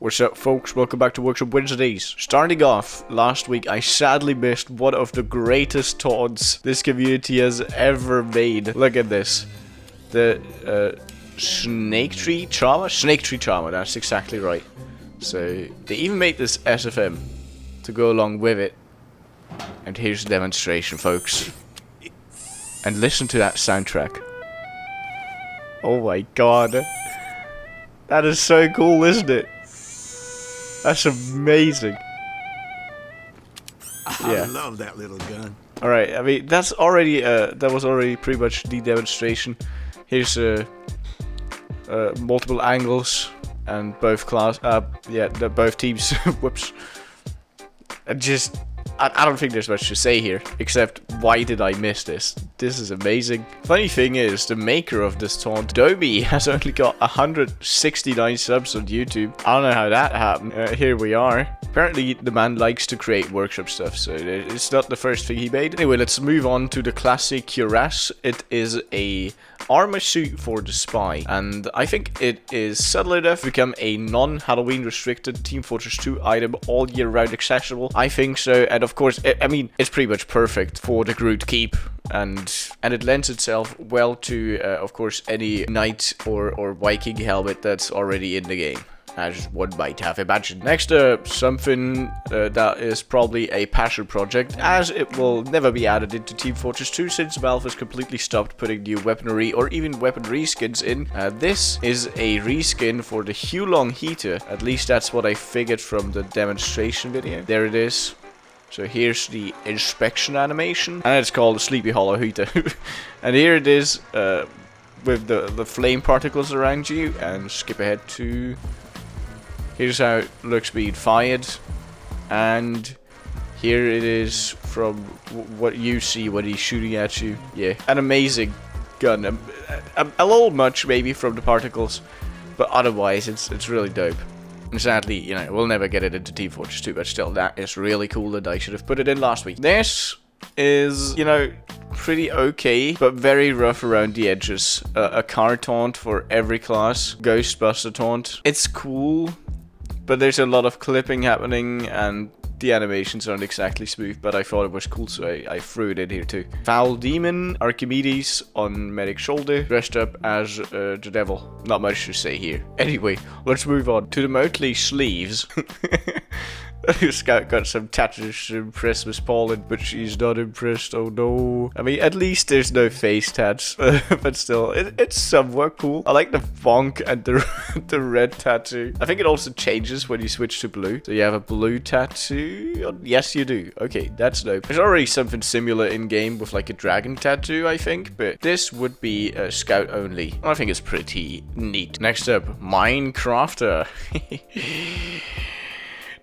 What's up, folks? Welcome back to Workshop Wednesdays. Starting off, last week I sadly missed one of the greatest taunts this community has ever made. Look at this. The snaketry trauma? Snaketry trauma, that's exactly right. So, they even made this SFM to go along with it. And here's the demonstration, folks. And listen to that soundtrack. Oh my god. That is so cool, isn't it? That's amazing. I love that little gun. Alright, I mean, that's already, that was already pretty much the demonstration. Here's, multiple angles, and both both teams, whoops. I don't think there's much to say here, except why did I miss this? This is amazing. Funny thing is, the maker of this taunt, Domy, has only got 169 subs on YouTube. I don't know how that happened. Here we are. Apparently, the man likes to create workshop stuff, so it's not the first thing he made. Anyway, let's move on to the classic Cuirass. It is a armor suit for the spy, and I think it is subtle enough to become a non-Halloween restricted Team Fortress 2 item all year round accessible. I think so, and of course, I mean, it's pretty much perfect for the Groot keep, and it lends itself well to, of course, any knight or Viking helmet that's already in the game, as one might have imagined. Next up, something that is probably a passion project, as it will never be added into Team Fortress 2 since Valve has completely stopped putting new weaponry or even weapon reskins in. This is a reskin for the Hulong heater. At least that's what I figured from the demonstration video. There it is. So here's the inspection animation, and it's called the Sleepy Hollow heater. And here it is with the flame particles around you, and skip ahead to... Here's how it looks being fired, and here it is from what you see when he's shooting at you. Yeah, an amazing gun. A little much maybe from the particles, but otherwise it's really dope. And sadly, you know, we'll never get it into Team Fortress 2, but still, that is really cool, and I should have put it in last week. This is, you know, pretty okay, but very rough around the edges. A car taunt for every class. Ghostbuster taunt. It's cool, but there's a lot of clipping happening, and the animations aren't exactly smooth, but I thought it was cool, so I threw it in here too. Fowl Demon, Archimedes on Medic's shoulder, dressed up as the devil. Not much to say here. Anyway, let's move on to the Motley sleeves. Scout got some tattoos to impress Miss Paulin, but she's not impressed, oh no. I mean, at least there's no face tats, but still, it's somewhat cool. I like the funk and the red tattoo. I think it also changes when you switch to blue. So you have a blue tattoo? Yes, you do. Okay, that's dope. There's already something similar in-game with like a dragon tattoo, I think, but this would be Scout only. I think it's pretty neat. Next up, Minecrafter.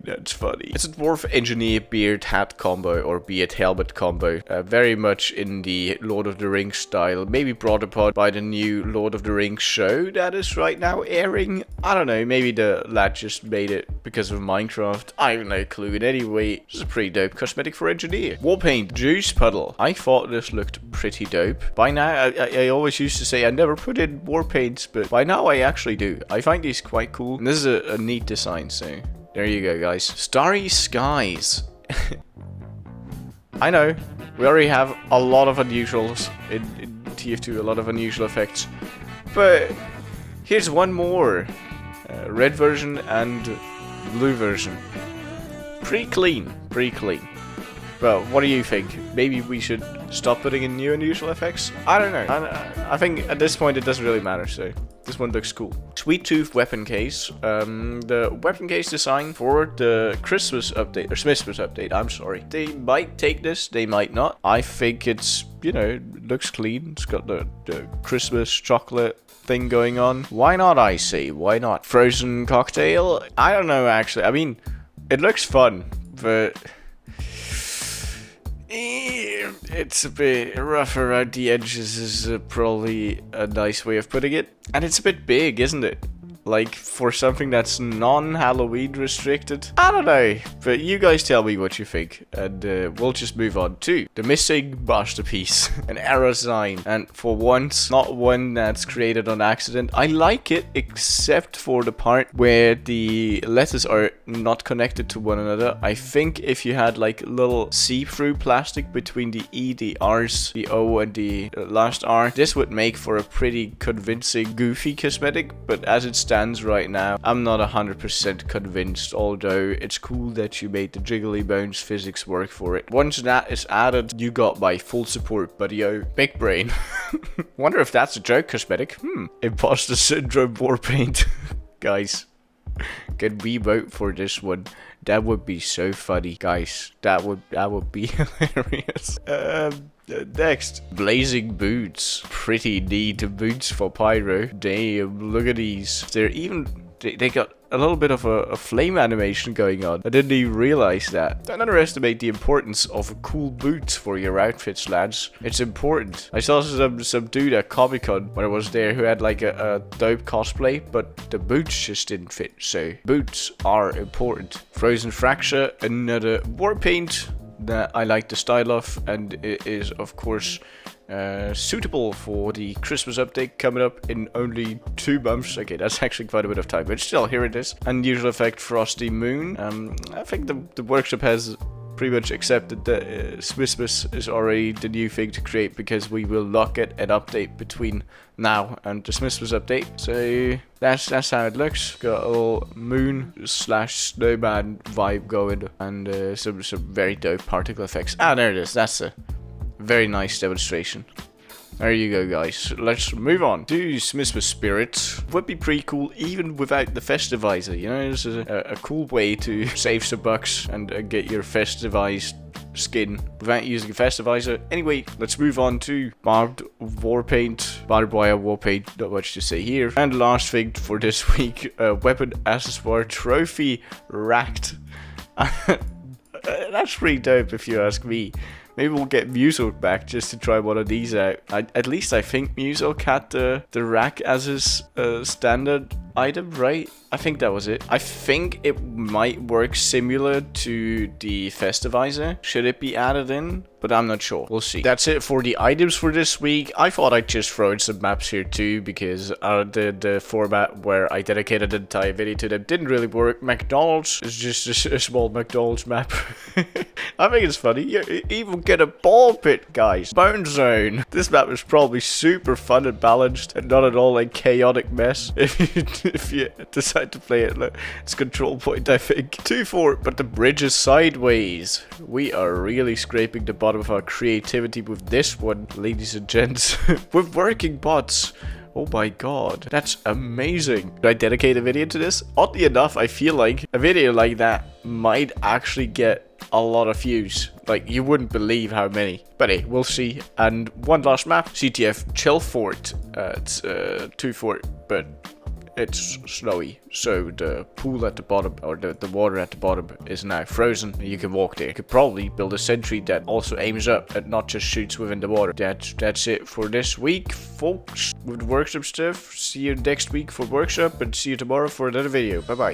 That's funny. It's a dwarf engineer beard hat combo or beard helmet combo. Very much in the Lord of the Rings style. Maybe brought upon by the new Lord of the Rings show that is right now airing. I don't know. Maybe the lad just made it because of Minecraft. I have no clue. And anyway, this is a pretty dope cosmetic for engineer. War paint juice puddle. I thought this looked pretty dope. By now, I always used to say I never put in war paints, but by now I actually do. I find these quite cool. And this is a neat design, so... there you go, guys. Starry Skies. I know, we already have a lot of unusuals in TF2, a lot of unusual effects. But here's one more. Red version and blue version. Pretty clean, pretty clean. But what do you think? Maybe we should stop putting in new unusual effects? I don't know. I think at this point it doesn't really matter, so... this one looks cool. Sweet Tooth weapon case. The weapon case design for the Christmas update, or Smissmas update, I'm sorry. They might take this, they might not. I think it's, you know, looks clean. It's got the Christmas chocolate thing going on. Why not, I say? Why not? Frozen cocktail? I don't know, actually. I mean, it looks fun, but... it's a bit rough around the edges is probably a nice way of putting it. And it's a bit big, isn't it? like for something that's non-Halloween restricted. I don't know, but you guys tell me what you think, and we'll just move on to the missing masterpiece, an error sign, and for once, not one that's created on accident. I like it, except for the part where the letters are not connected to one another. I think if you had like little see-through plastic between the E, the R's, the O, and the last R, this would make for a pretty convincing, goofy cosmetic, but as it stands right now, I'm not 100% convinced, although it's cool that you made the jiggly bones physics work for it. Once that is added, you got my full support, buddy. Yo, big brain. Wonder if that's a joke cosmetic. Imposter syndrome war paint. Guys, can we vote for this one? That would be so funny, guys. That would be hilarious. Next, blazing boots. Pretty neat boots for pyro. Damn, look at these. They're even they got a little bit of a flame animation going on. I didn't even realize that. Don't underestimate the importance of cool boots for your outfits, lads. It's important. I saw some dude at Comic-Con when I was there who had like a dope cosplay, but the boots just didn't fit. So boots are important. Frozen fracture, another war paint that I like the style of, and it is of course suitable for the Christmas update coming up in only 2 months. Okay, that's actually quite a bit of time, but still, here it is. Unusual effect, Frosty Moon. I think the workshop has pretty much accepted that Smissmas is already the new thing to create, because we will not get an update between now and the Smissmas update. So that's how it looks. Got a little moon / snowman vibe going, and some very dope particle effects. Ah, there it is. That's a very nice demonstration. There you go, guys. Let's move on to Smissmas Spirit. Would be pretty cool even without the Festivizer. You know, this is a cool way to save some bucks and get your Festivized skin without using a Festivizer. Anyway, let's move on to barbed warpaint, barbwire warpaint. Not much to say here. And the last thing for this week, weapon accessory trophy racked. That's pretty dope if you ask me. Maybe we'll get Musil back just to try one of these out. At least I think Musil had the rack as his standard item, right? I think that was it. I think it might work similar to the Festivizer. Should it be added in? But I'm not sure. We'll see. That's it for the items for this week. I thought I'd just throw in some maps here too, because the format where I dedicated an entire video to them didn't really work. McDonald's is just a small McDonald's map. I think it's funny. You even get a ball pit, guys. Bone Zone. This map is probably super fun and balanced, and not at all a chaotic mess. If you decide to play it, look, it's control point, I think. 2-4, but the bridge is sideways. We are really scraping the bottom of our creativity with this one, ladies and gents. With working bots. Oh my god, that's amazing. Did I dedicate a video to this? Oddly enough, I feel like a video like that might actually get a lot of views. Like, you wouldn't believe how many. But hey, we'll see. And one last map, CTF Chillfort. It's 2-4, but it's snowy, so the pool at the bottom, or the water at the bottom, is now frozen. You can walk there. You could probably build a sentry that also aims up and not just shoots within the water. That's it for this week, folks, with the workshop stuff. See you next week for workshop, and see you tomorrow for another video. Bye bye.